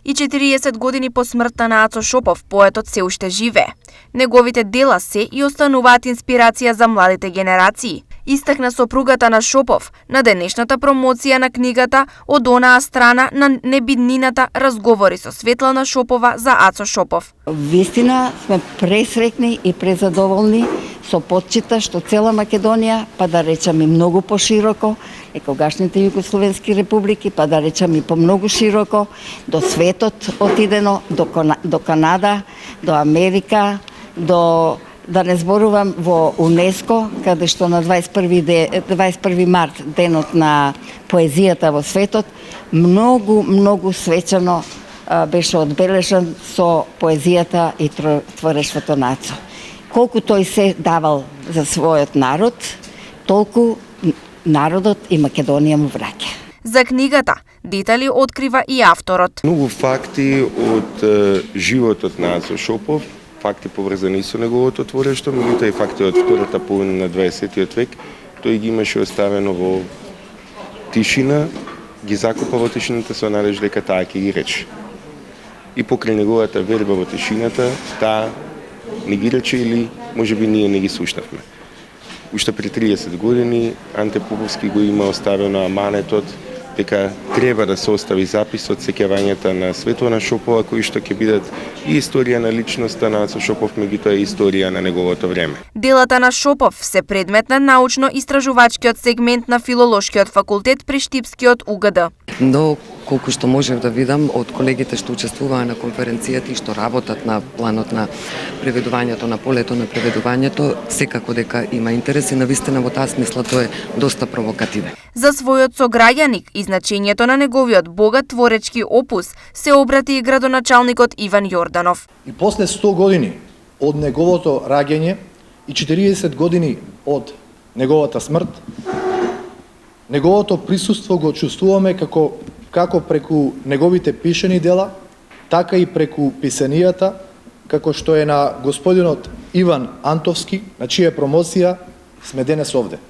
И 40 години по смртта на Ацо Шопов, поетот се уште живее. Неговите дела се и остануваат инспирација за младите генерации, истакна сопругата на Шопов на денешната промоција на книгата од онаа страна на небиднината разговори со Светлана Шопова за Ацо Шопов. Вистина сме пресрекни и презадоволни со почита што цела Македонија, па да речам и многу пошироко, некогашните југословенски републики, па да речам и помногу широко, до светот отидено, до Канада, до Америка, да не зборувам во УНЕСКО, каде што на 21 март, денот на поезијата во светот, многу свечано беше одбележан со поезијата и творештвото на Ацо. Колку тој се давал за својот народ, толку народот и Македонија му враќа. За книгата детали открива и авторот. Многу факти од животот на Ацо Шопов, факти поврзани со неговото творештво, меѓутоа и факти од втората половина на 20 век, тој ги имаше оставено во тишина, ги закопа во тишината со надеж дека таа ќе ги рече. И покрај неговата верба во тишината, таа не ги рече или можеби ние не ги слушнавме. Уште пред 30 години Анте Поповски го има оставено аманетот дека треба да се остави запис од сеќавањата на Светлана Шопова, кои што ќе бидат и историја на личноста на Ацо Шопов, меѓутоа и историја на неговото време. Делата на Шопов се предмет на научно-истражувачкиот сегмент на Филолошкиот факултет при Штипскиот УГД. Но колку што можев да видам од колегите што учествуваа на конференцијата и што работат на планот на преведувањето, на полето на преведувањето, секако дека има интерес и навистина во таа смисла тоа е доста провокативен. За својот сограѓаник и значењето на неговиот богат творечки опус се обрати и градоначалникот Иван Јорданов. И после 100 години од неговото раѓање и 40 години од неговата смрт, неговото присуство го чувствуваме како преку неговите пишани дела, така и преку писанијата, како што е на господинот Иван Антовски, на чија промоција сме денес овде.